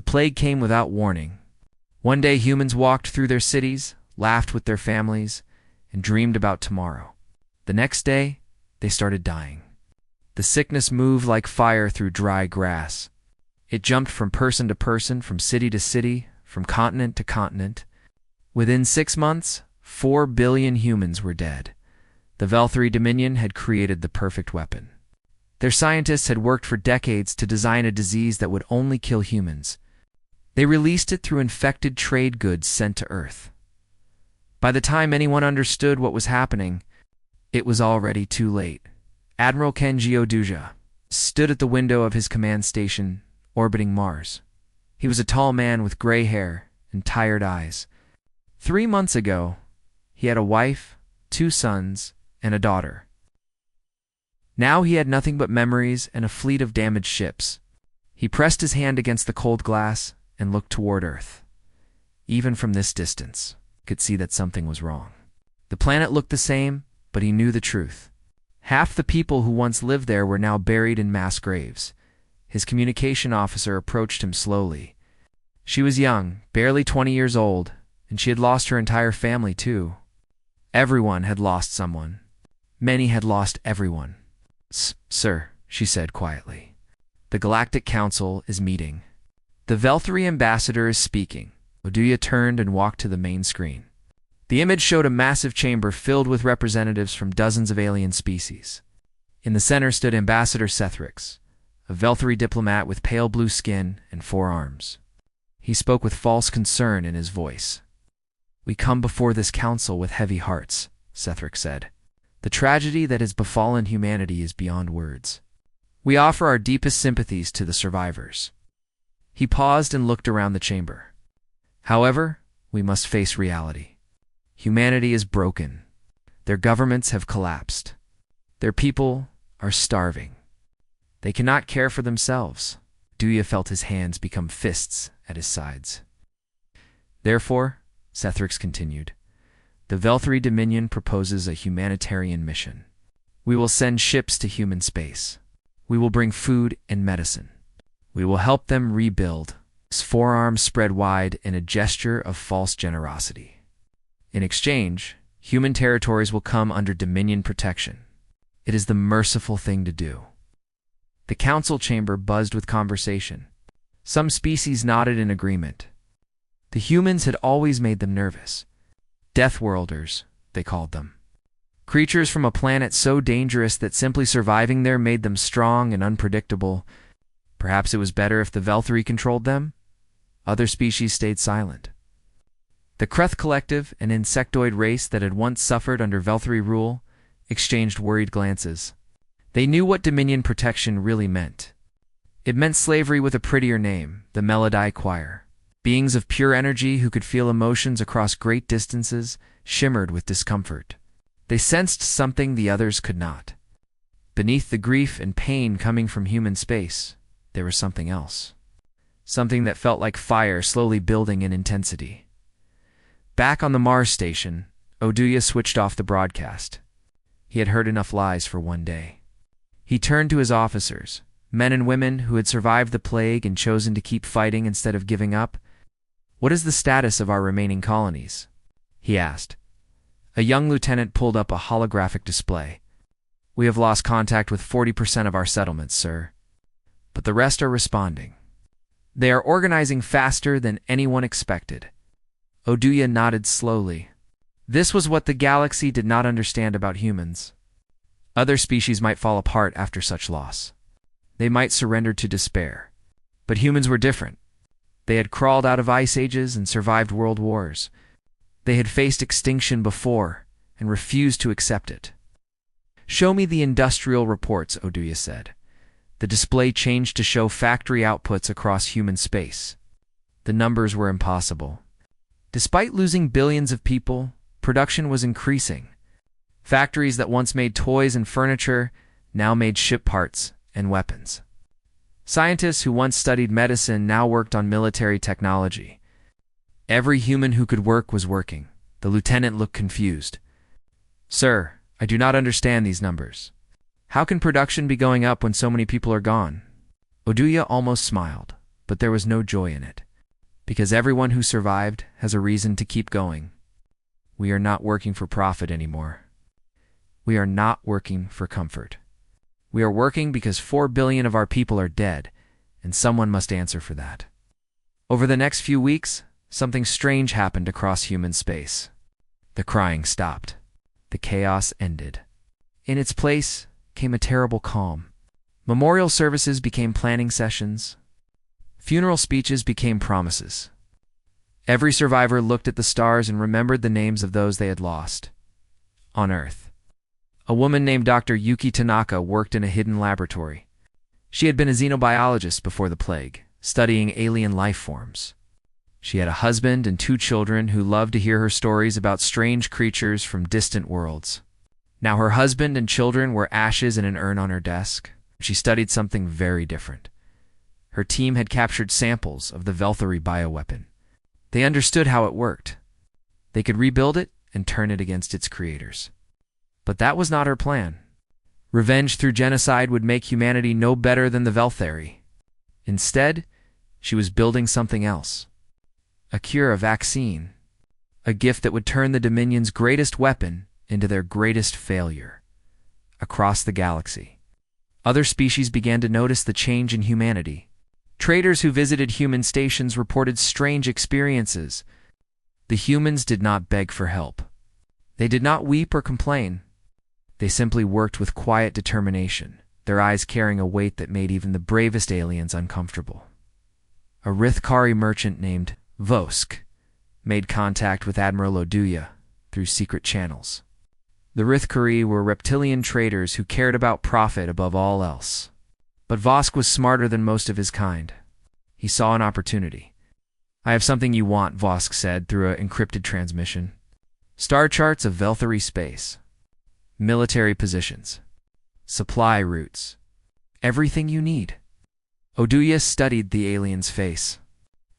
The plague came without warning. One day humans walked through their cities, laughed with their families, and dreamed about tomorrow. The next day, they started dying. The sickness moved like fire through dry grass. It jumped from person to person, from city to city, from continent to continent. Within 6 months, 4 billion humans were dead. The Velthari Dominion had created the perfect weapon. Their scientists had worked for decades to design a disease that would only kill humans. They released it through infected trade goods sent to Earth. By the time anyone understood what was happening, it was already too late. Admiral Kenji Oduja stood at the window of his command station, orbiting Mars. He was a tall man with gray hair and tired eyes. 3 months ago, he had a wife, 2 sons, and a daughter. Now he had nothing but memories and a fleet of damaged ships. He pressed his hand against the cold glass and looked toward Earth. Even from this distance, he could see that something was wrong. The planet looked the same, but he knew the truth. Half the people who once lived there were now buried in mass graves. His communication officer approached him slowly. She was young, barely 20 years old, and she had lost her entire family too. Everyone had lost someone. Many had lost everyone. Sir, she said quietly. The Galactic Council is meeting. The Velthari ambassador is speaking. Oduya turned and walked to the main screen. The image showed a massive chamber filled with representatives from dozens of alien species. In the center stood Ambassador Sethrix, a Velthari diplomat with pale blue skin and 4 arms. He spoke with false concern in his voice. "We come before this council with heavy hearts," Sethrix said. "The tragedy that has befallen humanity is beyond words. We offer our deepest sympathies to the survivors." He paused and looked around the chamber. "However, we must face reality. Humanity is broken. Their governments have collapsed. Their people are starving. They cannot care for themselves." Oduya felt his hands become fists at his sides. "Therefore," Sethrix continued, "the Velthari Dominion proposes a humanitarian mission. We will send ships to human space. We will bring food and medicine. We will help them rebuild." His forearms spread wide in a gesture of false generosity. "In exchange, human territories will come under Dominion protection. It is the merciful thing to do." The council chamber buzzed with conversation. Some species nodded in agreement. The humans had always made them nervous. Deathworlders, they called them. Creatures from a planet so dangerous that simply surviving there made them strong and unpredictable. Perhaps it was better if the Velthari controlled them? Other species stayed silent. The Kreth Collective, an insectoid race that had once suffered under Velthari rule, exchanged worried glances. They knew what Dominion protection really meant. It meant slavery with a prettier name, the Melodai Choir. Beings of pure energy who could feel emotions across great distances shimmered with discomfort. They sensed something the others could not. Beneath the grief and pain coming from human space, there was something else. Something that felt like fire slowly building in intensity. Back on the Mars station, Oduya switched off the broadcast. He had heard enough lies for one day. He turned to his officers, men and women who had survived the plague and chosen to keep fighting instead of giving up. "What is the status of our remaining colonies?" he asked. A young lieutenant pulled up a holographic display. "We have lost contact with 40% of our settlements, sir. But the rest are responding. They are organizing faster than anyone expected." Oduya nodded slowly. This was what the galaxy did not understand about humans. Other species might fall apart after such loss. They might surrender to despair. But humans were different. They had crawled out of ice ages and survived world wars. They had faced extinction before and refused to accept it. "Show me the industrial reports," Oduya said. The display changed to show factory outputs across human space. The numbers were impossible. Despite losing billions of people, production was increasing. Factories that once made toys and furniture now made ship parts and weapons. Scientists who once studied medicine now worked on military technology. Every human who could work was working. The lieutenant looked confused. "Sir, I do not understand these numbers. How can production be going up when so many people are gone?" Oduya almost smiled. but there was no joy in it. Because everyone who survived has a reason to keep going. We are not working for profit anymore. We are not working for comfort. We are working because 4 billion of our people are dead, and someone must answer for that. Over the next few weeks, something strange happened across human space. The crying stopped. The chaos ended. In its place came a terrible calm. Memorial services became planning sessions. Funeral speeches became promises. Every survivor looked at the stars and remembered the names of those they had lost. On Earth, a woman named Dr. Yuki Tanaka worked in a hidden laboratory. She had been a xenobiologist before the plague, studying alien life forms. She had a husband and 2 children who loved to hear her stories about strange creatures from distant worlds. Now her husband and children were ashes in an urn on her desk. She studied something very different. Her team had captured samples of the Velthari bioweapon. They understood how it worked. They could rebuild it and turn it against its creators. But that was not her plan. Revenge through genocide would make humanity no better than the Velthari. Instead, she was building something else. A cure, a vaccine. A gift that would turn the Dominion's greatest weapon into their greatest failure. Across the galaxy, other species began to notice the change in humanity. Traders who visited human stations reported strange experiences. The humans did not beg for help. They did not weep or complain. They simply worked with quiet determination, their eyes carrying a weight that made even the bravest aliens uncomfortable. A Rithkari merchant named Vosk made contact with Admiral Oduya through secret channels. The Rithkari were reptilian traders who cared about profit above all else. But Vosk was smarter than most of his kind. He saw an opportunity. "I have something you want," Vosk said through an encrypted transmission. "Star charts of Velthari space. Military positions. Supply routes. Everything you need." Oduya studied the alien's face.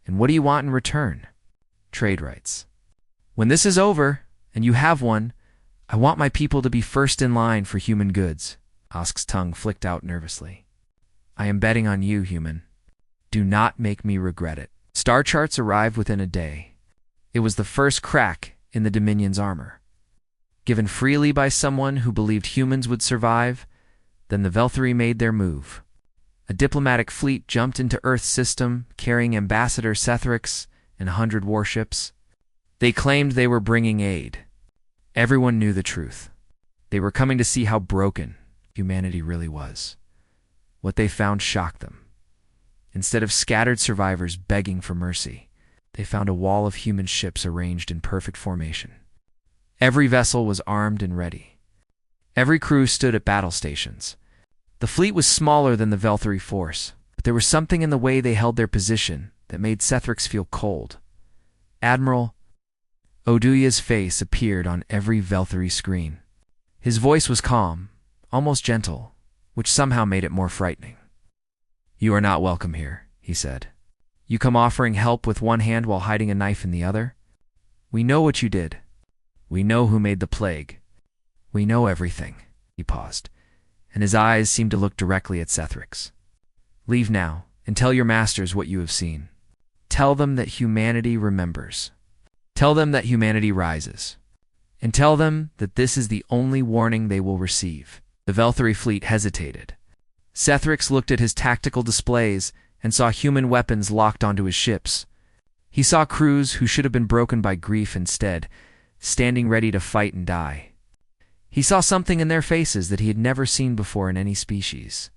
"And what do you want in return?" "Trade rights. When this is over, and you have one, I want my people to be first in line for human goods." Vosk's tongue flicked out nervously. "I am betting on you, human. Do not make me regret it." Star charts arrived within a day. It was the first crack in the Dominion's armor. Given freely by someone who believed humans would survive, then the Velthari made their move. A diplomatic fleet jumped into Earth's system, carrying Ambassador Sethrix and 100 warships. They claimed they were bringing aid. Everyone knew the truth. They were coming to see how broken humanity really was. What they found shocked them. Instead of scattered survivors begging for mercy, they found a wall of human ships arranged in perfect formation. Every vessel was armed and ready. Every crew stood at battle stations. The fleet was smaller than the Velthari force, but there was something in the way they held their position that made Sethrix feel cold. Admiral Oduya's face appeared on every Velthari screen. His voice was calm, almost gentle, which somehow made it more frightening. "You are not welcome here," he said. "You come offering help with one hand while hiding a knife in the other? We know what you did. We know who made the plague. We know everything." He paused, and his eyes seemed to look directly at Sethrix. "Leave now, and tell your masters what you have seen. Tell them that humanity remembers. Tell them that humanity rises. And tell them that this is the only warning they will receive." The Velthari fleet hesitated. Sethrix looked at his tactical displays and saw human weapons locked onto his ships. He saw crews who should have been broken by grief instead, standing ready to fight and die. He saw something in their faces that he had never seen before in any species.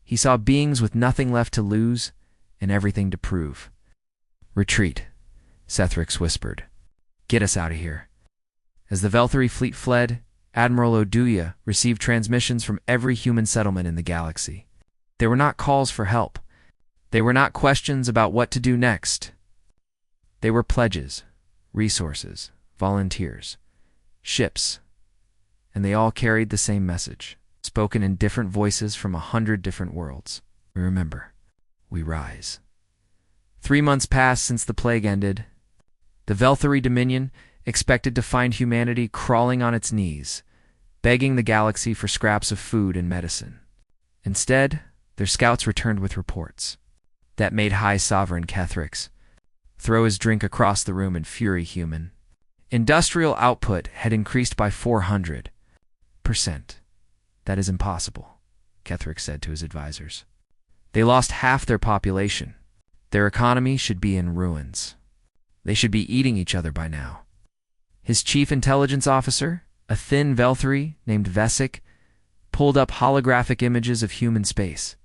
He saw beings with nothing left to lose and everything to prove. "Retreat," Sethrix whispered. "Get us out of here." As the Velthari fleet fled, Admiral Oduya received transmissions from every human settlement in the galaxy. They were not calls for help. They were not questions about what to do next. They were pledges, resources, volunteers, ships, and they all carried the same message, spoken in different voices from 100 different worlds. "We remember. We rise." 3 months passed since the plague ended. The Velthari Dominion expected to find humanity crawling on its knees, begging the galaxy for scraps of food and medicine. Instead, their scouts returned with reports. That made High Sovereign Kethrix throw his drink across the room in fury. Human industrial output had increased by 400%. That is impossible, Kethrix said to his advisors. They lost half their population. Their economy should be in ruins. They should be eating each other by now. His chief intelligence officer, a thin Velthri named Vesic, pulled up holographic images of human space.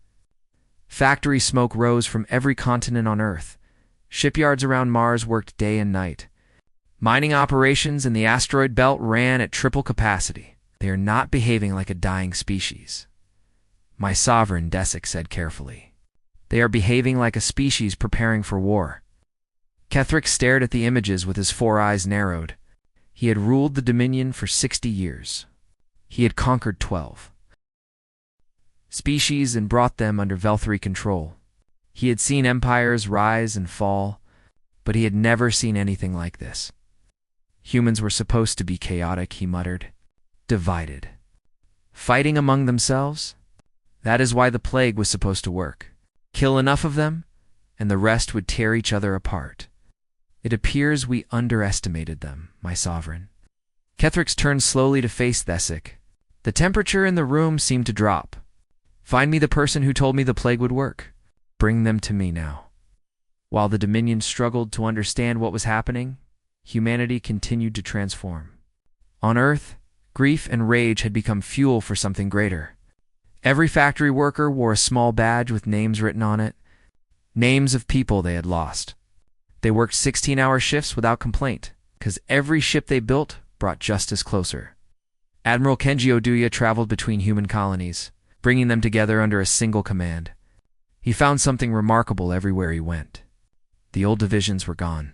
Factory smoke rose from every continent on Earth. Shipyards around Mars worked day and night. Mining operations in the asteroid belt ran at triple capacity. They are not behaving like a dying species, my sovereign, Desic said carefully. They are behaving like a species preparing for war. Kethrix stared at the images with his 4 eyes narrowed. He had ruled the Dominion for 60 years. He had conquered 12 species and brought them under Velthri control. He had seen empires rise and fall, but he had never seen anything like this. Humans were supposed to be chaotic, he muttered. Divided. Fighting among themselves? That is why the plague was supposed to work. Kill enough of them, and the rest would tear each other apart. It appears we underestimated them, my sovereign. Kethrix turned slowly to face Thesic. The temperature in the room seemed to drop. Find me the person who told me the plague would work. Bring them to me now. While the Dominion struggled to understand what was happening, humanity continued to transform. On Earth, grief and rage had become fuel for something greater. Every factory worker wore a small badge with names written on it, names of people they had lost. They worked 16-hour shifts without complaint, because every ship they built brought justice closer. Admiral Kenji Oduya traveled between human colonies, bringing them together under a single command. He found something remarkable everywhere he went. The old divisions were gone.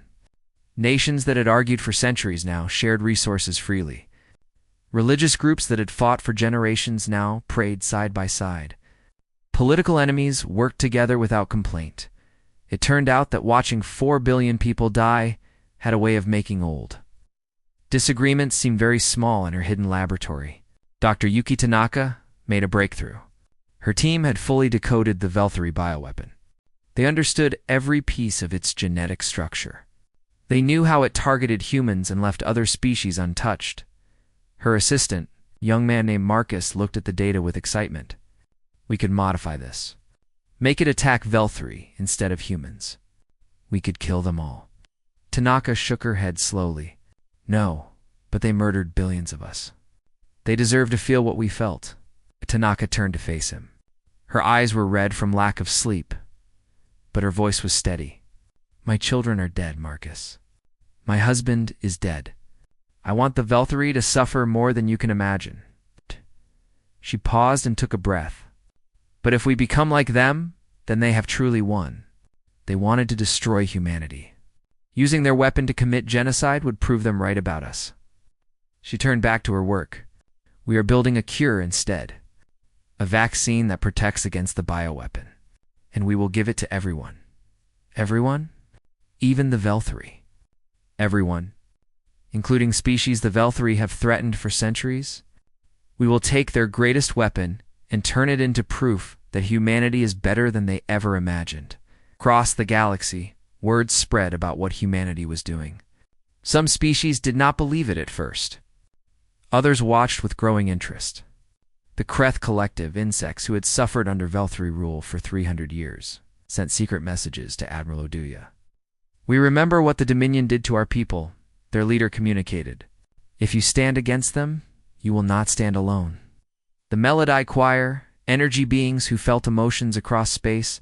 Nations that had argued for centuries now shared resources freely. Religious groups that had fought for generations now prayed side by side. Political enemies worked together without complaint. It turned out that watching 4 billion people die had a way of making old. Disagreements seemed very small in her hidden laboratory. Dr. Yuki Tanaka made a breakthrough. Her team had fully decoded the Velthri bioweapon. They understood every piece of its genetic structure. They knew how it targeted humans and left other species untouched. Her assistant, a young man named Marcus, looked at the data with excitement. We could modify this. Make it attack Velthri instead of humans. We could kill them all. Tanaka shook her head slowly. No, but they murdered billions of us. They deserve to feel what we felt. Tanaka turned to face him. Her eyes were red from lack of sleep, but her voice was steady. My children are dead, Marcus. My husband is dead. I want the Velthri to suffer more than you can imagine. She paused and took a breath. But if we become like them, then they have truly won. They wanted to destroy humanity. Using their weapon to commit genocide would prove them right about us. She turned back to her work. We are building a cure instead. A vaccine that protects against the bioweapon. And we will give it to everyone. Everyone? Even the Velthri. Everyone. Including species the Velthri have threatened for centuries. We will take their greatest weapon and turn it into proof that humanity is better than they ever imagined. Across the galaxy, words spread about what humanity was doing. Some species did not believe it at first. Others watched with growing interest. The Kreth collective, insects who had suffered under Velthri rule for 300 years, sent secret messages to Admiral Oduya. We remember what the Dominion did to our people, their leader communicated. If you stand against them, you will not stand alone. The Melody Choir, energy beings who felt emotions across space,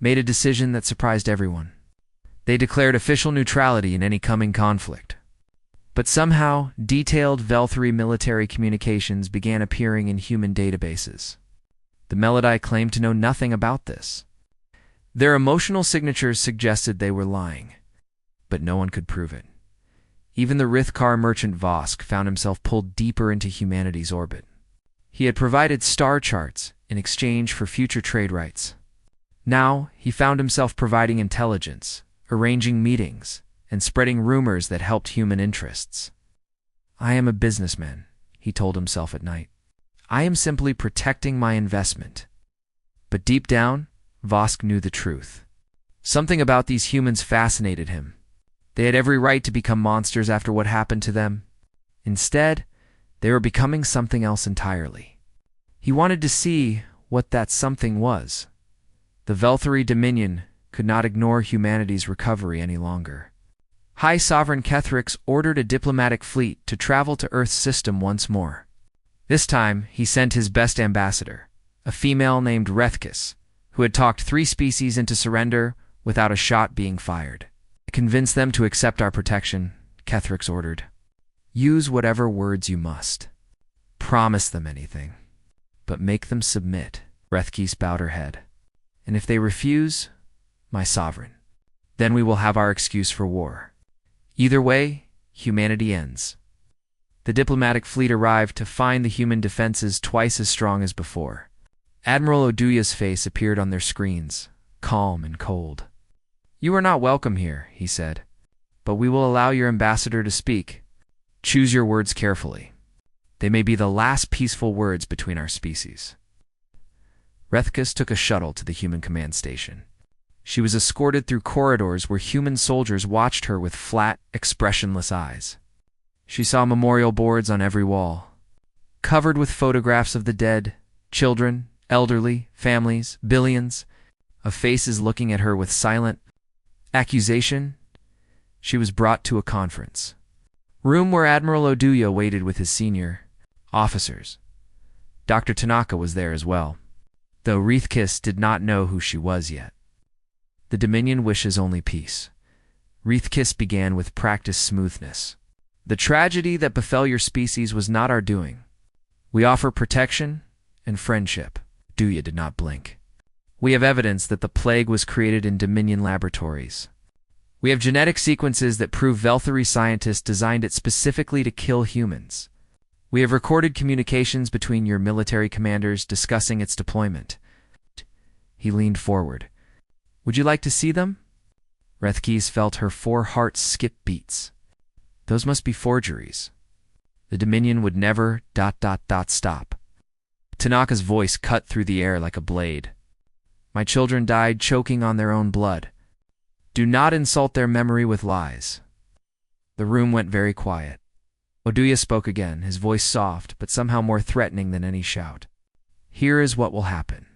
made a decision that surprised everyone. They declared official neutrality in any coming conflict. But somehow, detailed Velthri military communications began appearing in human databases. The Melody claimed to know nothing about this. Their emotional signatures suggested they were lying, but no one could prove it. Even the Rithkar merchant Vosk found himself pulled deeper into humanity's orbit. He had provided star charts in exchange for future trade rights. Now, he found himself providing intelligence, arranging meetings, and spreading rumors that helped human interests. I am a businessman, he told himself at night. I am simply protecting my investment. But deep down, Vosk knew the truth. Something about these humans fascinated him. They had every right to become monsters after what happened to them. Instead, they were becoming something else entirely. He wanted to see what that something was. The Velthari Dominion could not ignore humanity's recovery any longer. High Sovereign Kethrix ordered a diplomatic fleet to travel to Earth's system once more. This time, he sent his best ambassador, a female named Rethkis, who had talked 3 species into surrender without a shot being fired. Convince them to accept our protection, Kethrix ordered. Use whatever words you must. Promise them anything. But make them submit. Rethkis bowed her head. And if they refuse, my sovereign, then we will have our excuse for war. Either way, humanity ends. The diplomatic fleet arrived to find the human defenses twice as strong as before. Admiral Oduya's face appeared on their screens, calm and cold. You are not welcome here, he said, but we will allow your ambassador to speak. Choose your words carefully. They may be the last peaceful words between our species. Rethkis took a shuttle to the human command station. She was escorted through corridors where human soldiers watched her with flat, expressionless eyes. She saw memorial boards on every wall, covered with photographs of the dead, children, elderly, families, billions, of faces looking at her with silent accusation. She was brought to a conference room where Admiral Oduya waited with his senior officers. Dr. Tanaka was there as well, though Rethkis did not know who she was yet. The Dominion wishes only peace. Rethkis began with practiced smoothness. The tragedy that befell your species was not our doing. We offer protection and friendship. Oduya did not blink. We have evidence that the plague was created in Dominion laboratories. We have genetic sequences that prove Velthari scientists designed it specifically to kill humans. We have recorded communications between your military commanders discussing its deployment. He leaned forward. Would you like to see them? Rethkis felt her 4 hearts skip beats. Those must be forgeries. The Dominion would never ... stop. Tanaka's voice cut through the air like a blade. My children died choking on their own blood. Do not insult their memory with lies. The room went very quiet. Oduya spoke again, his voice soft, but somehow more threatening than any shout. Here is what will happen.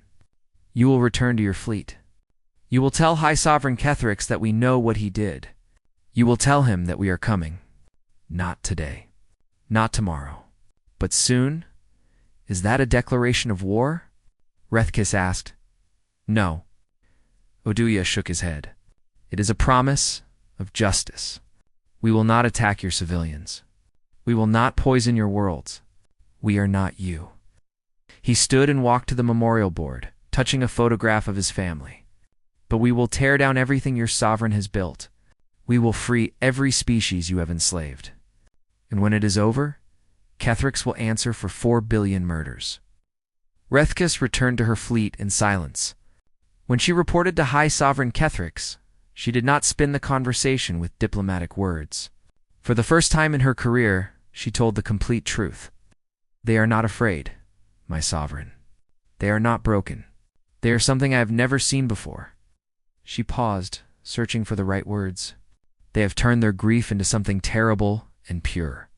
You will return to your fleet. You will tell High Sovereign Kethrix that we know what he did. You will tell him that we are coming. Not today. Not tomorrow. But soon? Is that a declaration of war? Rethkis asked. No. Oduya shook his head. It is a promise of justice. We will not attack your civilians. We will not poison your worlds. We are not you. He stood and walked to the memorial board, touching a photograph of his family. But we will tear down everything your sovereign has built. We will free every species you have enslaved. And when it is over, Kethrix will answer for 4 billion murders. Rethkis returned to her fleet in silence. When she reported to High Sovereign Kethrix, she did not spin the conversation with diplomatic words. For the first time in her career, she told the complete truth. They are not afraid, my sovereign. They are not broken. They are something I have never seen before. She paused, searching for the right words. They have turned their grief into something terrible and pure.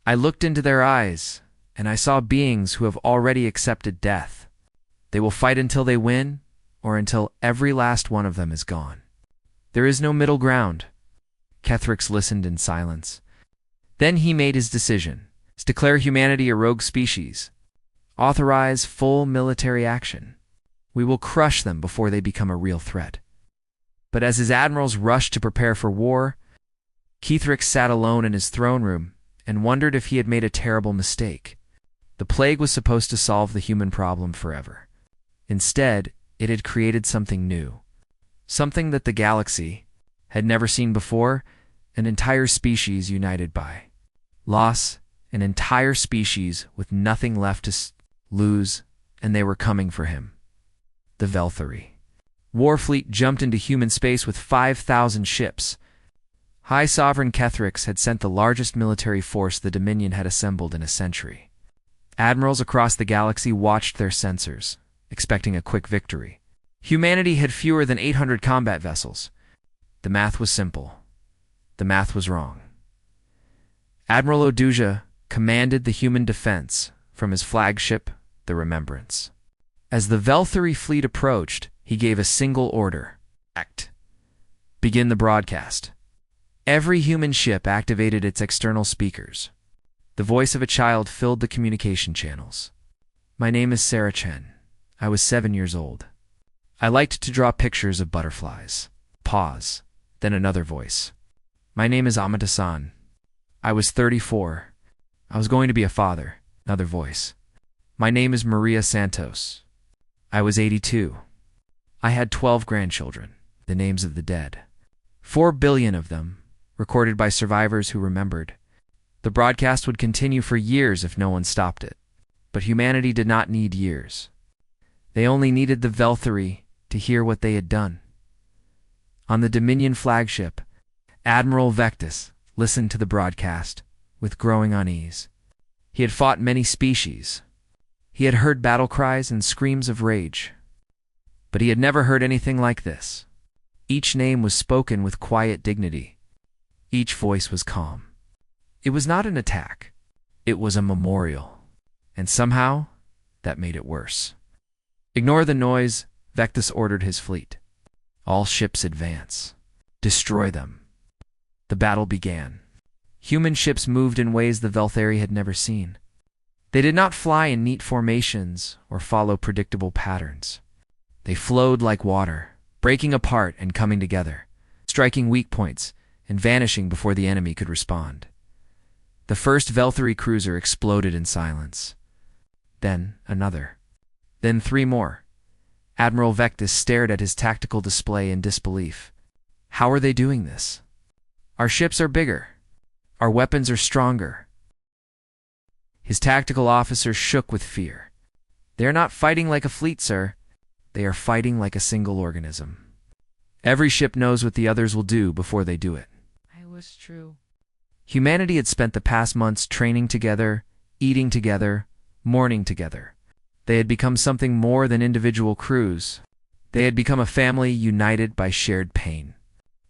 I looked into their eyes, and I saw beings who have already accepted death. They will fight until they win, or until every last one of them is gone. There is no middle ground. Kethrix listened in silence. Then he made his decision. Declare humanity a rogue species. Authorize full military action. We will crush them before they become a real threat. But as his admirals rushed to prepare for war, Kethrix sat alone in his throne room and wondered if he had made a terrible mistake. The plague was supposed to solve the human problem forever. Instead, it had created something new. Something that the galaxy had never seen before, an entire species united by loss, an entire species with nothing left to lose, and they were coming for him. The Velthari Warfleet jumped into human space with 5,000 ships. High Sovereign Kethrix had sent the largest military force the Dominion had assembled in a century. Admirals across the galaxy watched their sensors, expecting a quick victory. Humanity had fewer than 800 combat vessels. The math was simple. The math was wrong. Admiral Oduja commanded the human defense from his flagship, the Remembrance. As the Velthari fleet approached, he gave a single order. Act. Begin the broadcast. Every human ship activated its external speakers. The voice of a child filled the communication channels. My name is Sarah Chen. I was 7 years old. I liked to draw pictures of butterflies. Pause. Then another voice. My name is Amada-san. I was 34. I was going to be a father. Another voice. My name is Maria Santos. I was 82. I had 12 grandchildren, the names of the dead. 4 billion of them, recorded by survivors who remembered. The broadcast would continue for years if no one stopped it. But humanity did not need years. They only needed the Velthari to hear what they had done. On the Dominion flagship, Admiral Vectis listened to the broadcast with growing unease. He had fought many species. He had heard battle cries and screams of rage. But he had never heard anything like this. Each name was spoken with quiet dignity. Each voice was calm. It was not an attack. It was a memorial. And somehow, that made it worse. Ignore the noise, Vectis ordered his fleet. All ships advance. Destroy them. The battle began. Human ships moved in ways the Velthari had never seen. They did not fly in neat formations or follow predictable patterns. They flowed like water, breaking apart and coming together, striking weak points and vanishing before the enemy could respond. The first Velthari cruiser exploded in silence. Then another. Then 3 more. Admiral Vectis stared at his tactical display in disbelief. How are they doing this? Our ships are bigger. Our weapons are stronger. His tactical officers shook with fear. They are not fighting like a fleet, sir. They are fighting like a single organism. Every ship knows what the others will do before they do it. I was true. Humanity had spent the past months training together, eating together, mourning together. They had become something more than individual crews. They had become a family united by shared pain.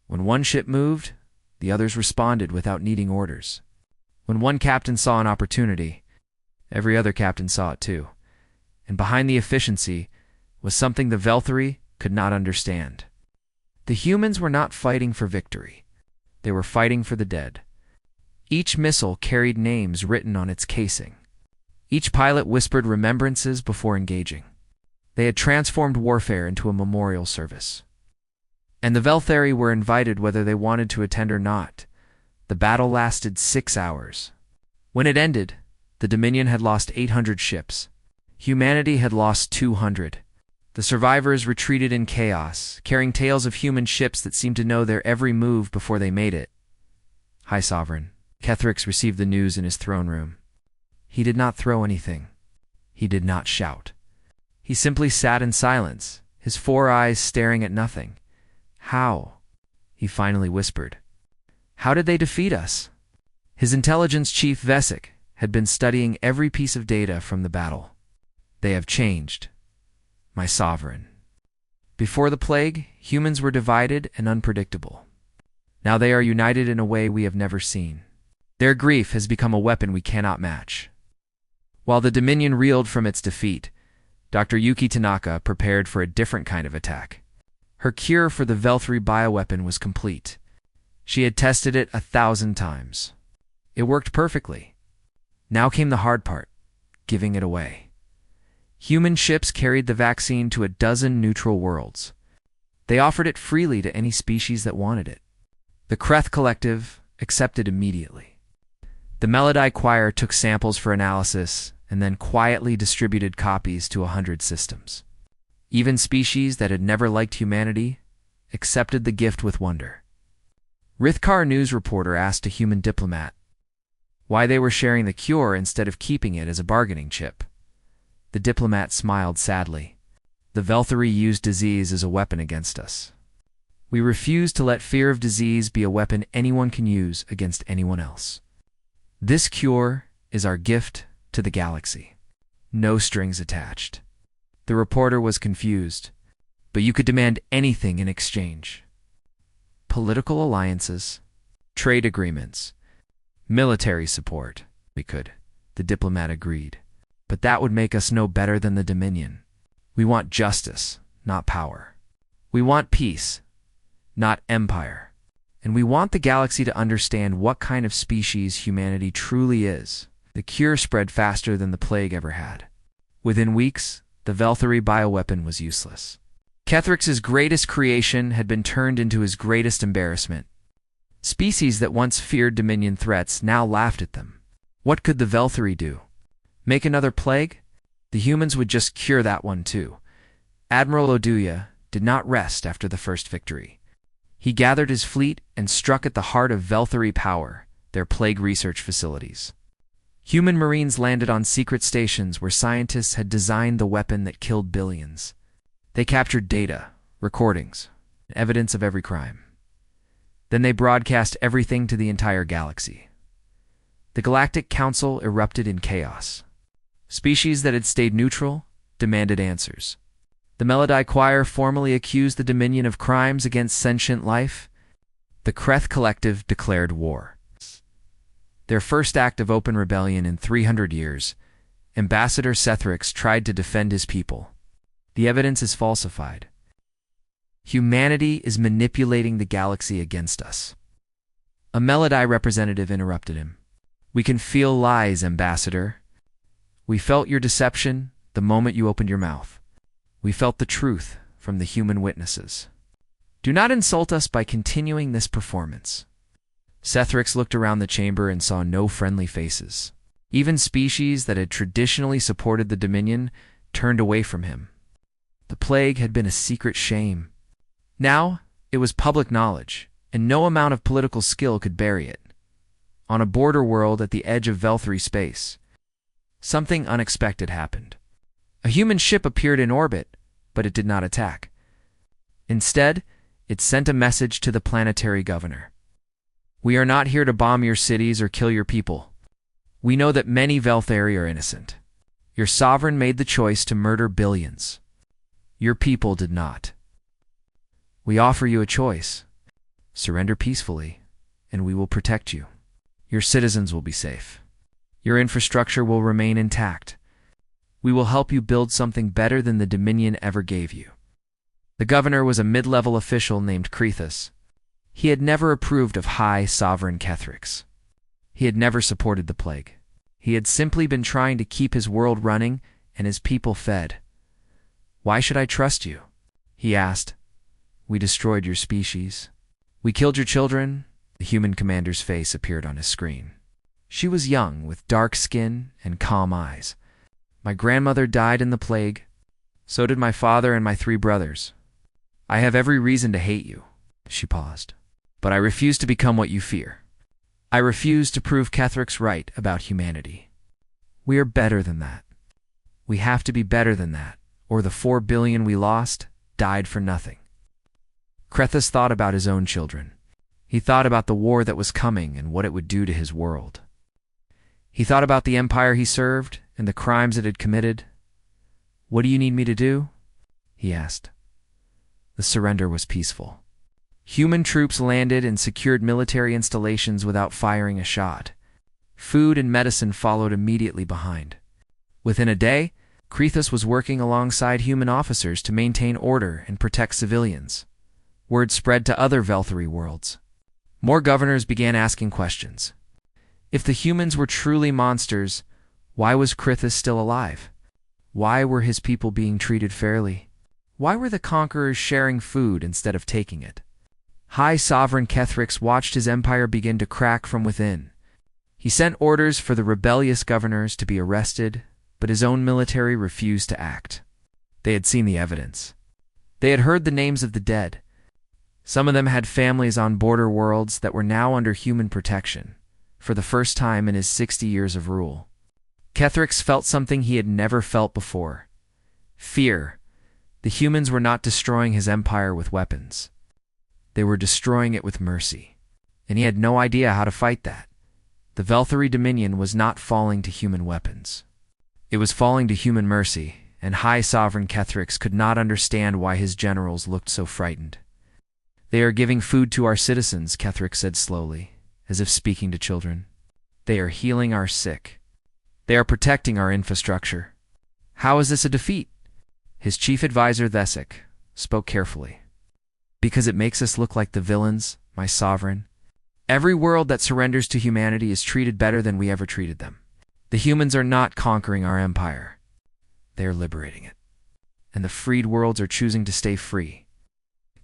When one ship moved, the others responded without needing orders. When one captain saw an opportunity, every other captain saw it too. And behind the efficiency was something the Velthari could not understand. The humans were not fighting for victory. They were fighting for the dead. Each missile carried names written on its casing. Each pilot whispered remembrances before engaging. They had transformed warfare into a memorial service. And the Velthari were invited whether they wanted to attend or not. The battle lasted 6 hours. When it ended, the Dominion had lost 800 ships. Humanity had lost 200. The survivors retreated in chaos, carrying tales of human ships that seemed to know their every move before they made it. High Sovereign, Kethrix received the news in his throne room. He did not throw anything. He did not shout. He simply sat in silence, his 4 eyes staring at nothing. How? He finally whispered. How did they defeat us? His intelligence chief Vesic had been studying every piece of data from the battle. They have changed, my sovereign. Before the plague, humans were divided and unpredictable. Now they are united in a way we have never seen. Their grief has become a weapon we cannot match. While the Dominion reeled from its defeat, Dr. Yuki Tanaka prepared for a different kind of attack. Her cure for the Velthari bioweapon was complete. She had tested it 1,000 times. It worked perfectly. Now came the hard part, giving it away. Human ships carried the vaccine to 12 neutral worlds. They offered it freely to any species that wanted it. The Kreth Collective accepted immediately. The Melody Choir took samples for analysis and then quietly distributed copies to 100 systems. Even species that had never liked humanity accepted the gift with wonder. Rithkar news reporter asked a human diplomat why they were sharing the cure instead of keeping it as a bargaining chip. The diplomat smiled sadly. The Velthari used disease as a weapon against us. We refuse to let fear of disease be a weapon anyone can use against anyone else. This cure is our gift to the galaxy. No strings attached. The reporter was confused. but you could demand anything in exchange. Political alliances, trade agreements, military support. We could. The diplomat agreed. But that would make us no better than the Dominion. We want justice, not power. We want peace, not empire. And we want the galaxy to understand what kind of species humanity truly is. The cure spread faster than the plague ever had. Within weeks, the Velthari bioweapon was useless. Kethrix's greatest creation had been turned into his greatest embarrassment. Species that once feared Dominion threats now laughed at them. What could the Velthari do? Make another plague? The humans would just cure that one too. Admiral Oduya did not rest after the first victory. He gathered his fleet and struck at the heart of Velthari power, their plague research facilities. Human Marines landed on secret stations where scientists had designed the weapon that killed billions. They captured data, recordings, evidence of every crime. Then they broadcast everything to the entire galaxy. The Galactic Council erupted in chaos. Species that had stayed neutral demanded answers. The Melody Choir formally accused the Dominion of crimes against sentient life. The Kreth Collective declared war. Their first act of open rebellion in 300 years, Ambassador Sethrix tried to defend his people. The evidence is falsified. Humanity is manipulating the galaxy against us. A Melody representative interrupted him. We can feel lies, Ambassador. We felt your deception the moment you opened your mouth. We felt the truth from the human witnesses. Do not insult us by continuing this performance. Sethrix looked around the chamber and saw no friendly faces. Even species that had traditionally supported the Dominion turned away from him. The plague had been a secret shame. Now, it was public knowledge, and no amount of political skill could bury it. On a border world at the edge of Velthari space, something unexpected happened. A human ship appeared in orbit, but it did not attack. Instead, it sent a message to the planetary governor. We are not here to bomb your cities or kill your people. We know that many Velthari are innocent. Your sovereign made the choice to murder billions. Your people did not. We offer you a choice. Surrender peacefully, and we will protect you. Your citizens will be safe. Your infrastructure will remain intact. We will help you build something better than the Dominion ever gave you. The governor was a mid-level official named Krethus. He had never approved of High Sovereign Kethrix. He had never supported the plague. He had simply been trying to keep his world running and his people fed. Why should I trust you? He asked. We destroyed your species. We killed your children. The human commander's face appeared on his screen. She was young, with dark skin and calm eyes. My grandmother died in the plague. So did my father and my 3 brothers. I have every reason to hate you. She paused. But I refuse to become what you fear. I refuse to prove Kethrix right about humanity. We are better than that. We have to be better than that, or the 4 billion we lost died for nothing. Krethus thought about his own children. He thought about the war that was coming and what it would do to his world. He thought about the empire he served and the crimes it had committed. What do you need me to do? He asked. The surrender was peaceful. Human troops landed and secured military installations without firing a shot. Food and medicine followed immediately behind. Within a day, Krethus was working alongside human officers to maintain order and protect civilians. Word spread to other Velthari worlds. More governors began asking questions. If the humans were truly monsters, why was Krethus still alive? Why were his people being treated fairly? Why were the conquerors sharing food instead of taking it? High Sovereign Kethrix watched his empire begin to crack from within. He sent orders for the rebellious governors to be arrested, but his own military refused to act. They had seen the evidence. They had heard the names of the dead. Some of them had families on border worlds that were now under human protection, for the first time in his 60 years of rule. Kethrix felt something he had never felt before. Fear. The humans were not destroying his empire with weapons. They were destroying it with mercy, and he had no idea how to fight that. The Velthari Dominion was not falling to human weapons. It was falling to human mercy, and High Sovereign Kethrix could not understand why his generals looked so frightened. "They are giving food to our citizens," Kethrix said slowly, as if speaking to children. "They are healing our sick. They are protecting our infrastructure. How is this a defeat?" His chief advisor, Thesic, spoke carefully. "Because it makes us look like the villains, my sovereign. Every world that surrenders to humanity is treated better than we ever treated them. The humans are not conquering our empire. They are liberating it. And the freed worlds are choosing to stay free."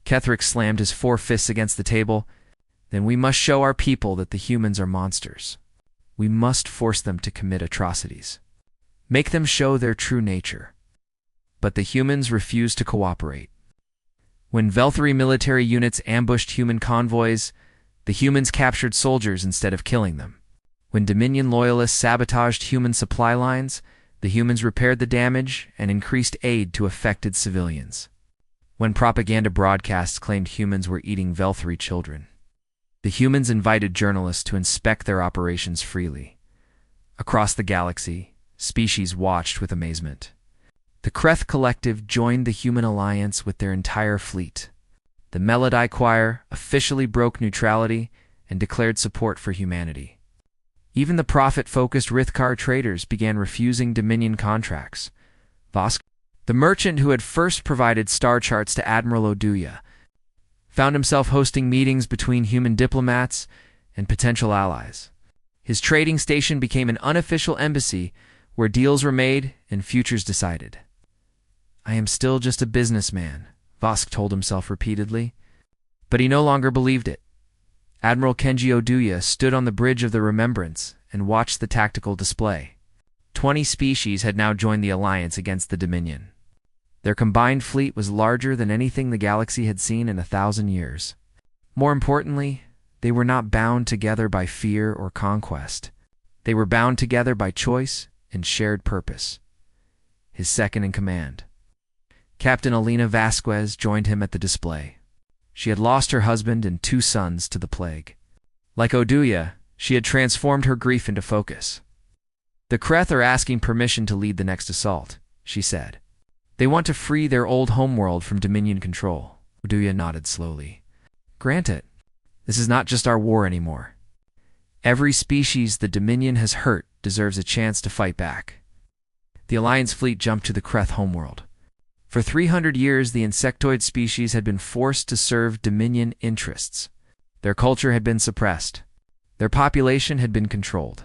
Kethrix slammed his 4 fists against the table. "Then we must show our people that the humans are monsters. We must force them to commit atrocities. Make them show their true nature." But the humans refused to cooperate. When Velthari military units ambushed human convoys, the humans captured soldiers instead of killing them. When Dominion loyalists sabotaged human supply lines, the humans repaired the damage and increased aid to affected civilians. When propaganda broadcasts claimed humans were eating Velthari children, the humans invited journalists to inspect their operations freely. Across the galaxy, species watched with amazement. The Kreth Collective joined the Human Alliance with their entire fleet. The Melody Choir officially broke neutrality and declared support for humanity. Even the profit-focused Rithkar traders began refusing Dominion contracts. Vosk, the merchant who had first provided star charts to Admiral Oduya, found himself hosting meetings between human diplomats and potential allies. His trading station became an unofficial embassy where deals were made and futures decided. "I am still just a businessman," Vosk told himself repeatedly. But he no longer believed it. Admiral Kenji Oduya stood on the bridge of the Remembrance and watched the tactical display. 20 species had now joined the alliance against the Dominion. Their combined fleet was larger than anything the galaxy had seen in 1,000 years. More importantly, they were not bound together by fear or conquest. They were bound together by choice and shared purpose. His second-in-command, Captain Alina Vasquez, joined him at the display. She had lost her husband and 2 sons to the plague. Like Oduya, she had transformed her grief into focus. "The Kreth are asking permission to lead the next assault," she said. "They want to free their old homeworld from Dominion control." Oduya nodded slowly. "Grant it. This is not just our war anymore. Every species the Dominion has hurt deserves a chance to fight back." The Alliance fleet jumped to the Kreth homeworld. For 300 years, the insectoid species had been forced to serve Dominion interests. Their culture had been suppressed. Their population had been controlled.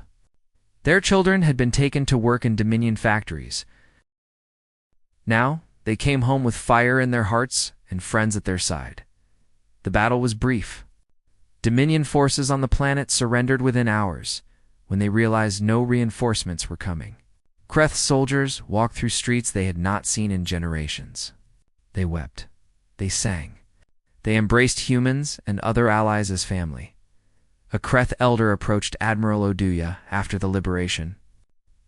Their children had been taken to work in Dominion factories. Now, they came home with fire in their hearts and friends at their side. The battle was brief. Dominion forces on the planet surrendered within hours when they realized no reinforcements were coming. Kreth soldiers walked through streets they had not seen in generations. They wept. They sang. They embraced humans and other allies as family. A Kreth elder approached Admiral Oduya after the liberation.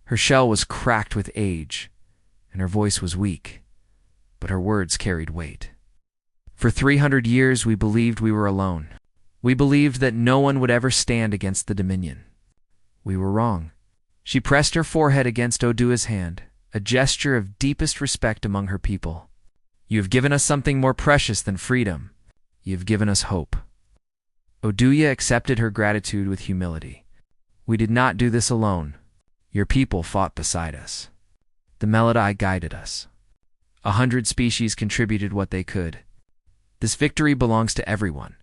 Her shell was cracked with age, and her voice was weak, but her words carried weight. "For 300 years we believed we were alone. We believed that no one would ever stand against the Dominion. We were wrong." She pressed her forehead against Oduya's hand, a gesture of deepest respect among her people. "You have given us something more precious than freedom. You have given us hope." Oduya accepted her gratitude with humility. "We did not do this alone. Your people fought beside us. The Melody guided us. 100 species contributed what they could. This victory belongs to everyone."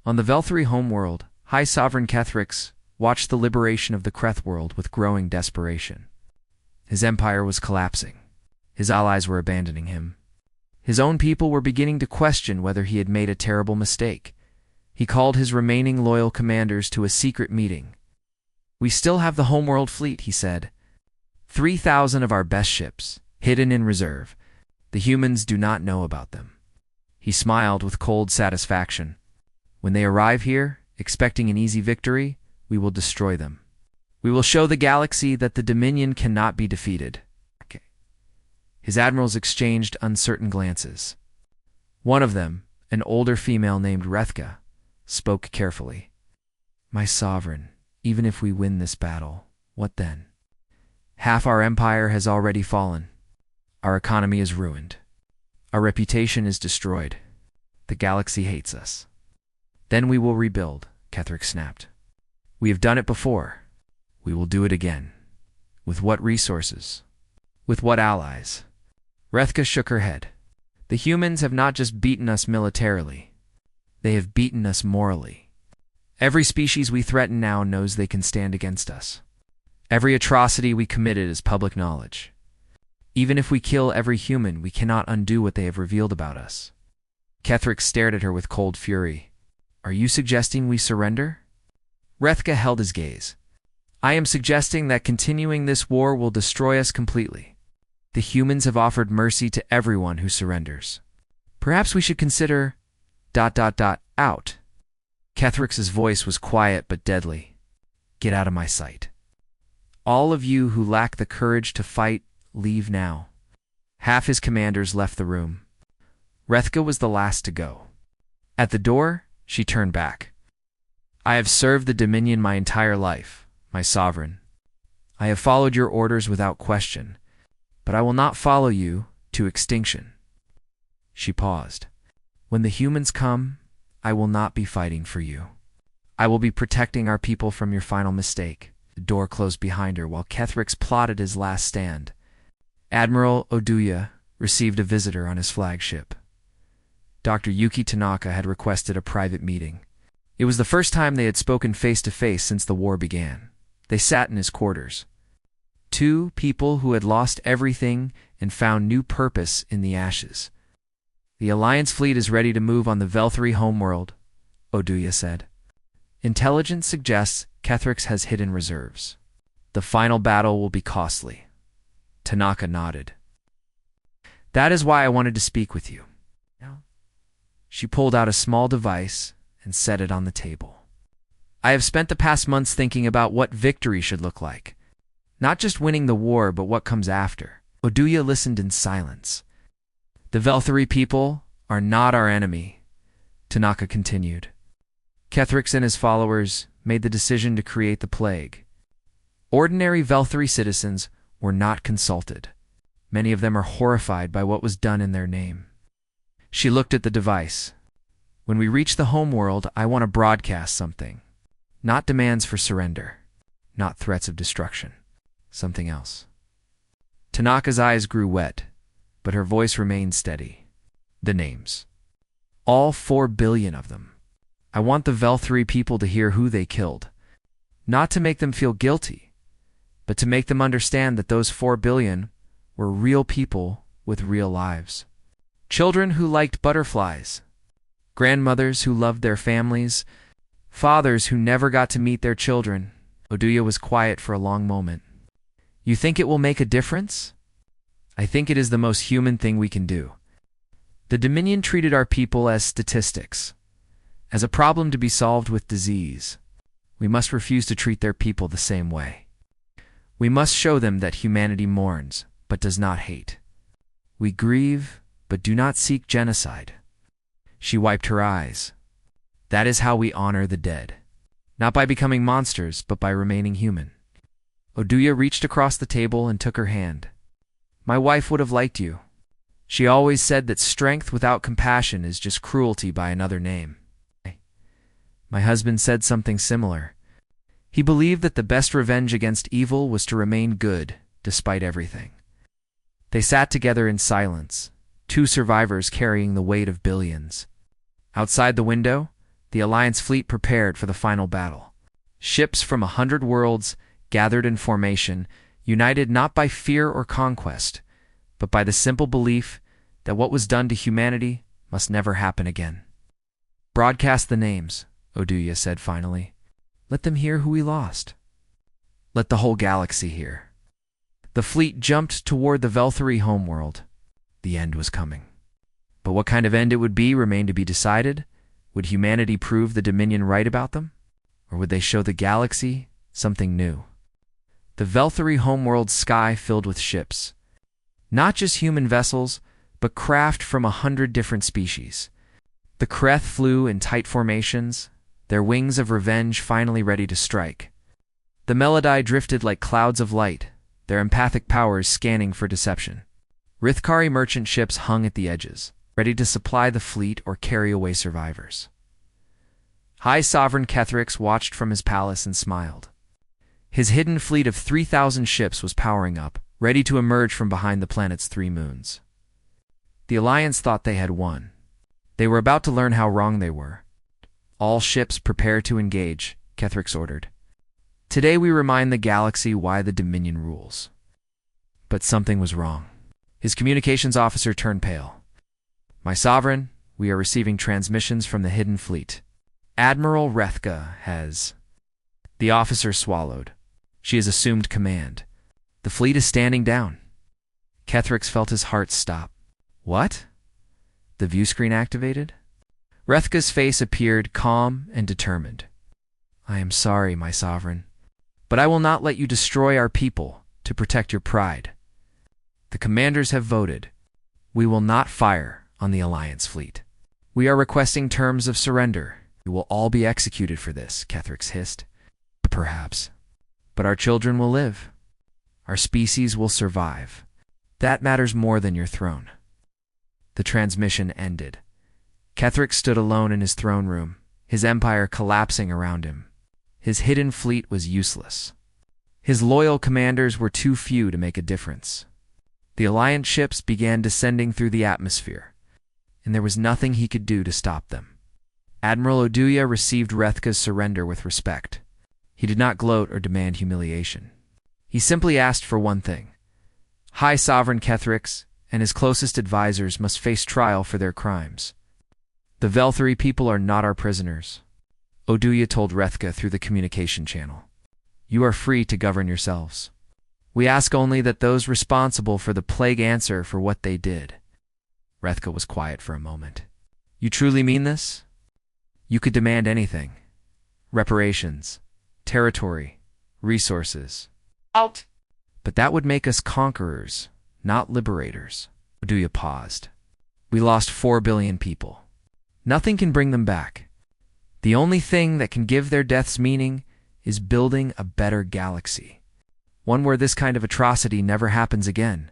On the Velthari homeworld, High Sovereign Kethrix watched the liberation of the Kreth world with growing desperation. His empire was collapsing. His allies were abandoning him. His own people were beginning to question whether he had made a terrible mistake. He called his remaining loyal commanders to a secret meeting. "We still have the homeworld fleet," he said. 3,000 of our best ships, hidden in reserve. The humans do not know about them." He smiled with cold satisfaction. "When they arrive here, expecting an easy victory, we will destroy them. We will show the galaxy that the Dominion cannot be defeated." His admirals exchanged uncertain glances. One of them, an older female named Rethka, spoke carefully. "My sovereign, even if we win this battle, what then? Half our empire has already fallen. Our economy is ruined. Our reputation is destroyed. The galaxy hates us. Then we will rebuild, Ketherick snapped. We have done it before. We will do it again. With what resources? With what allies? Rethka shook her head. The humans have not just beaten us militarily. They have beaten us morally. Every species we threaten now knows they can stand against us. Every atrocity we committed is public knowledge. Even if we kill every human, we cannot undo what they have revealed about us. Ketherick stared at her with cold fury. Are you suggesting we surrender? Rethka held his gaze. I am suggesting that continuing this war will destroy us completely. The humans have offered mercy to everyone who surrenders. Perhaps we should consider... out. Ketherick's voice was quiet but deadly. Get out of my sight. All of you who lack the courage to fight, leave now. Half his commanders left the room. Rethka was the last to go. At the door, she turned back. I have served the Dominion my entire life, my sovereign. I have followed your orders without question, but I will not follow you to extinction. She paused. When the humans come, I will not be fighting for you. I will be protecting our people from your final mistake. The door closed behind her while Ketherick plotted his last stand. Admiral Oduya received a visitor on his flagship. Dr. Yuki Tanaka had requested a private meeting. It was the first time they had spoken face-to-face since the war began. They sat in his quarters. Two people who had lost everything and found new purpose in the ashes. The Alliance fleet is ready to move on the Velthari homeworld, Oduya said. Intelligence suggests Ketherick has hidden reserves. The final battle will be costly. Tanaka nodded. That is why I wanted to speak with you. She pulled out a small device and set it on the table. I have spent the past months thinking about what victory should look like. Not just winning the war, but what comes after. Oduya listened in silence. The Velthari people are not our enemy, Tanaka continued. Ketherick and his followers made the decision to create the plague. Ordinary Velthari citizens were not consulted. Many of them are horrified by what was done in their name. She looked at the device. When we reach the homeworld, I want to broadcast something. Not demands for surrender. Not threats of destruction. Something else. Tanaka's eyes grew wet, but her voice remained steady. The names. All 4 billion of them. I want the Velthari people to hear who they killed. Not to make them feel guilty, but to make them understand that those 4 billion were real people with real lives. Children who liked butterflies. Grandmothers who loved their families. Fathers who never got to meet their children. Oduya was quiet for a long moment. You think it will make a difference? I think it is the most human thing we can do. The Dominion treated our people as statistics, as a problem to be solved with disease. We must refuse to treat their people the same way. We must show them that humanity mourns, but does not hate. We grieve, but do not seek genocide. She wiped her eyes. That is how we honor the dead. Not by becoming monsters, but by remaining human. Oduya reached across the table and took her hand. My wife would have liked you. She always said that strength without compassion is just cruelty by another name. My husband said something similar. He believed that the best revenge against evil was to remain good, despite everything. They sat together in silence, 2 survivors carrying the weight of billions. Outside the window, the Alliance fleet prepared for the final battle. Ships from 100 worlds gathered in formation, united not by fear or conquest, but by the simple belief that what was done to humanity must never happen again. Broadcast the names, Oduya said finally. Let them hear who we lost. Let the whole galaxy hear. The fleet jumped toward the Velthari homeworld. The end was coming. But what kind of end it would be remained to be decided. Would humanity prove the Dominion right about them? Or would they show the galaxy something new? The Velthari homeworld sky filled with ships. Not just human vessels, but craft from 100 different species. The Kreth flew in tight formations, their wings of revenge finally ready to strike. The Melody drifted like clouds of light, their empathic powers scanning for deception. Rithkari merchant ships hung at the edges, ready to supply the fleet or carry away survivors. High Sovereign Kethrix watched from his palace and smiled. His hidden fleet of 3,000 ships was powering up, ready to emerge from behind the planet's 3 moons. The Alliance thought they had won. They were about to learn how wrong they were. All ships prepare to engage, Kethrix ordered. Today we remind the galaxy why the Dominion rules. But something was wrong. His communications officer turned pale. My sovereign, we are receiving transmissions from the hidden fleet. Admiral Rethka has... The officer swallowed. She has assumed command. The fleet is standing down. Kethrix felt his heart stop. What? The view screen activated? Rethka's face appeared calm and determined. I am sorry, my sovereign, but I will not let you destroy our people to protect your pride. The commanders have voted. We will not fire on the Alliance fleet. We are requesting terms of surrender. You will all be executed for this, Kethrix hissed. Perhaps. But our children will live. Our species will survive. That matters more than your throne. The transmission ended. Kethrix stood alone in his throne room, his empire collapsing around him. His hidden fleet was useless. His loyal commanders were too few to make a difference. The Alliance ships began descending through the atmosphere, and there was nothing he could do to stop them. Admiral Oduya received Rethka's surrender with respect. He did not gloat or demand humiliation. He simply asked for one thing. High Sovereign Kethrix and his closest advisors must face trial for their crimes. The Velthari people are not our prisoners, Oduya told Rethka through the communication channel. You are free to govern yourselves. We ask only that those responsible for the plague answer for what they did. Rethka was quiet for a moment. You truly mean this? You could demand anything. Reparations, territory, resources. Out! But that would make us conquerors, not liberators. Oduya paused. We lost 4 billion people. Nothing can bring them back. The only thing that can give their deaths meaning is building a better galaxy. One where this kind of atrocity never happens again.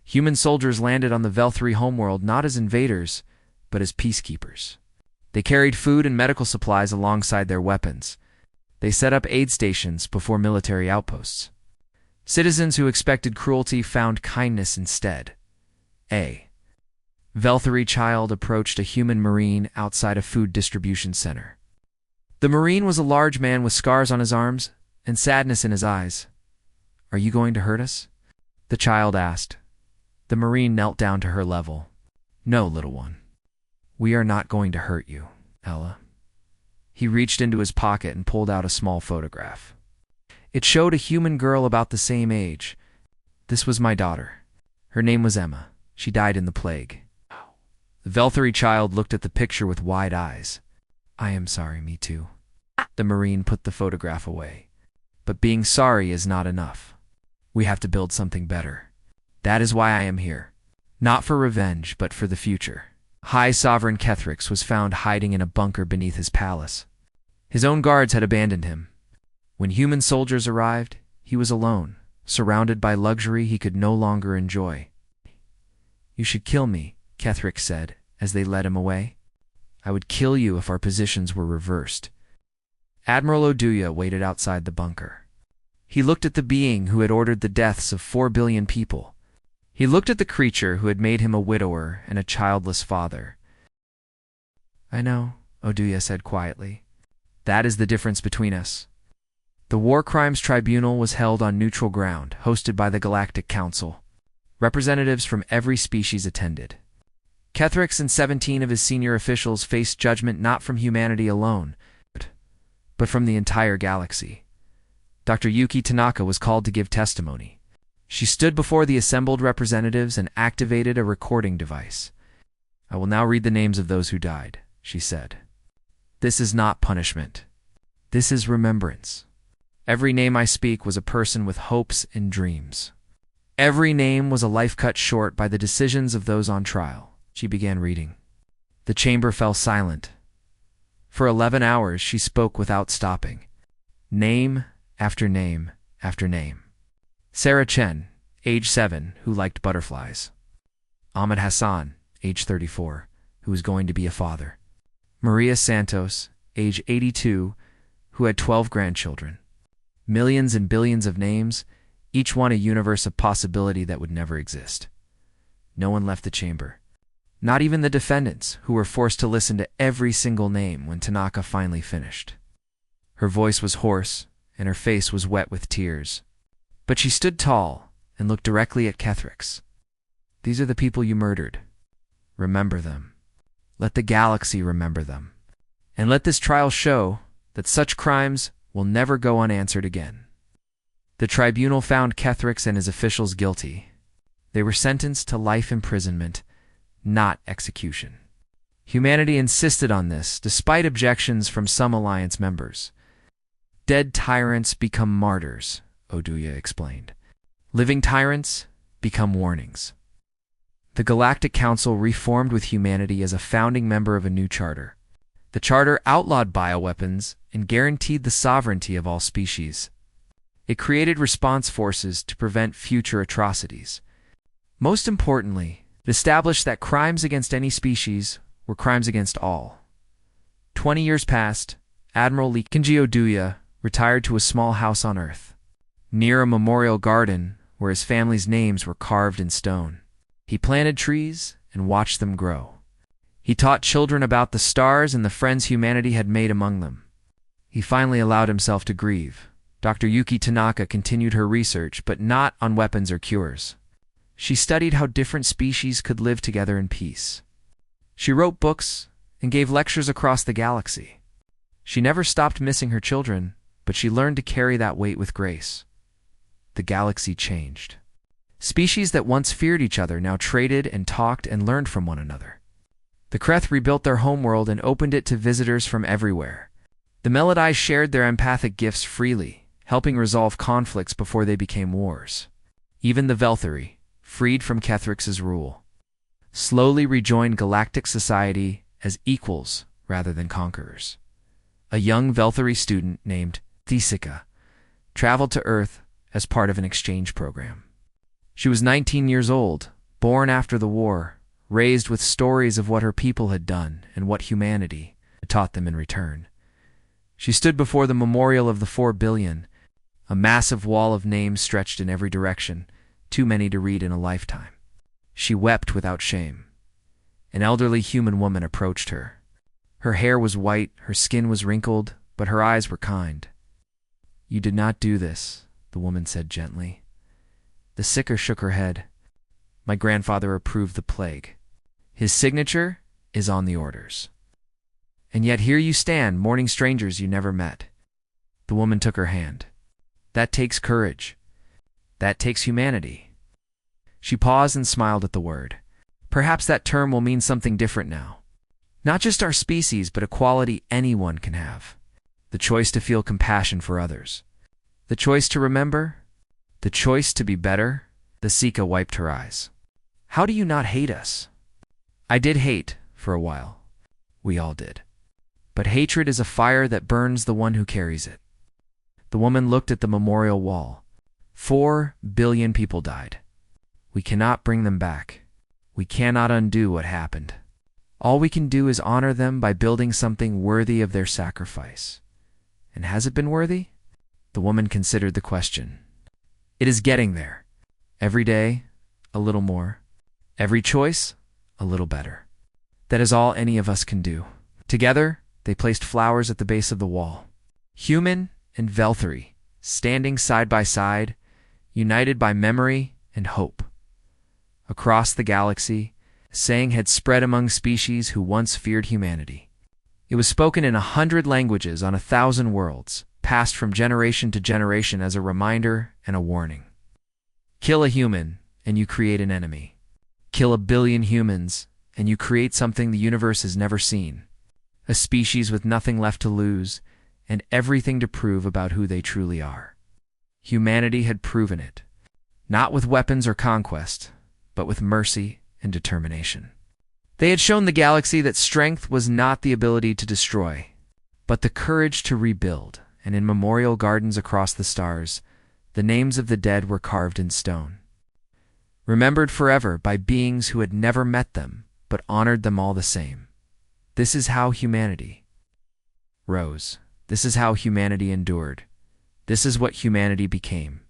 Human soldiers landed on the Velthari homeworld not as invaders, but as peacekeepers. They carried food and medical supplies alongside their weapons. They set up aid stations before military outposts. Citizens who expected cruelty found kindness instead. A Velthari child approached a human Marine outside a food distribution center. The Marine was a large man with scars on his arms and sadness in his eyes. Are you going to hurt us? The child asked. The Marine knelt down to her level. No, little one. We are not going to hurt you, Ella. He reached into his pocket and pulled out a small photograph. It showed a human girl about the same age. This was my daughter. Her name was Emma. She died in the plague. The Velthari child looked at the picture with wide eyes. I am sorry, me too. The Marine put the photograph away. But being sorry is not enough. We have to build something better. That is why I am here. Not for revenge, but for the future. High Sovereign Kethrix was found hiding in a bunker beneath his palace. His own guards had abandoned him. When human soldiers arrived, he was alone, surrounded by luxury he could no longer enjoy. You should kill me, Kethrix said, as they led him away. I would kill you if our positions were reversed. Admiral Oduya waited outside the bunker. He looked at the being who had ordered the deaths of 4 billion people. He looked at the creature who had made him a widower and a childless father. I know, Oduya said quietly. That is the difference between us. The War Crimes Tribunal was held on neutral ground, hosted by the Galactic Council. Representatives from every species attended. Kethrix and 17 of his senior officials faced judgment not from humanity alone, but from the entire galaxy. Dr. Yuki Tanaka was called to give testimony. She stood before the assembled representatives and activated a recording device. I will now read the names of those who died, she said. This is not punishment. This is remembrance. Every name I speak was a person with hopes and dreams. Every name was a life cut short by the decisions of those on trial. She began reading. The chamber fell silent. For 11 hours she spoke without stopping. Name after name after name. Sarah Chen, age 7, who liked butterflies. Ahmed Hassan, age 34, who was going to be a father. Maria Santos, age 82, who had 12 grandchildren. Millions and billions of names, each one a universe of possibility that would never exist. No one left the chamber. Not even the defendants, who were forced to listen to every single name when Tanaka finally finished. Her voice was hoarse, and her face was wet with tears. But she stood tall and looked directly at Kethrix. These are the people you murdered. Remember them. Let the galaxy remember them. And let this trial show that such crimes will never go unanswered again. The tribunal found Kethrix and his officials guilty. They were sentenced to life imprisonment, not execution. Humanity insisted on this, despite objections from some Alliance members. Dead tyrants become martyrs, Oduya explained. Living tyrants become warnings. The Galactic Council reformed with humanity as a founding member of a new charter. The charter outlawed bioweapons and guaranteed the sovereignty of all species. It created response forces to prevent future atrocities. Most importantly, it established that crimes against any species were crimes against all. 20 years passed. Admiral Kenji Oduya retired to a small house on Earth, near a memorial garden where his family's names were carved in stone. He planted trees and watched them grow. He taught children about the stars and the friends humanity had made among them. He finally allowed himself to grieve. Dr. Yuki Tanaka continued her research, but not on weapons or cures. She studied how different species could live together in peace. She wrote books and gave lectures across the galaxy. She never stopped missing her children, but she learned to carry that weight with grace. The galaxy changed. Species that once feared each other now traded and talked and learned from one another. The Kreth rebuilt their homeworld and opened it to visitors from everywhere. The Melodai shared their empathic gifts freely, helping resolve conflicts before they became wars. Even the Velthari, freed from Kethrix's rule, slowly rejoined galactic society as equals rather than conquerors. A young Velthari student named Thesika traveled to Earth as part of an exchange program. She was 19 years old, born after the war, raised with stories of what her people had done and what humanity had taught them in return. She stood before the memorial of the 4 billion, a massive wall of names stretched in every direction, too many to read in a lifetime. She wept without shame. An elderly human woman approached her. Her hair was white, her skin was wrinkled, but her eyes were kind. "You did not do this," the woman said gently. The Seeker shook her head. "My grandfather approved the plague. His signature is on the orders. And yet here you stand, mourning strangers you never met." The woman took her hand. "That takes courage. That takes humanity." She paused and smiled at the word. "Perhaps that term will mean something different now. Not just our species, but a quality anyone can have. The choice to feel compassion for others. The choice to remember. The choice to be better." The Sika wiped her eyes. "How do you not hate us?" "I did hate, for a while. We all did. But hatred is a fire that burns the one who carries it." The woman looked at the memorial wall. 4 billion people died. We cannot bring them back. We cannot undo what happened. All we can do is honor them by building something worthy of their sacrifice. And has it been worthy? The woman considered the question. It is getting there. Every day, a little more. Every choice, a little better. That is all any of us can do. Together, they placed flowers at the base of the wall. Human and Velthari, standing side by side, united by memory and hope. Across the galaxy, a saying had spread among species who once feared humanity. It was spoken in 100 languages on 1,000 worlds, passed from generation to generation as a reminder and a warning. Kill a human, and you create an enemy. Kill 1 billion humans, and you create something the universe has never seen. A species with nothing left to lose, and everything to prove about who they truly are. Humanity had proven it, not with weapons or conquest, but with mercy and determination. They had shown the galaxy that strength was not the ability to destroy, but the courage to rebuild, and in memorial gardens across the stars, the names of the dead were carved in stone. remembered forever by beings who had never met them, but honored them all the same. This is how humanity rose. This is how humanity endured. This is what humanity became.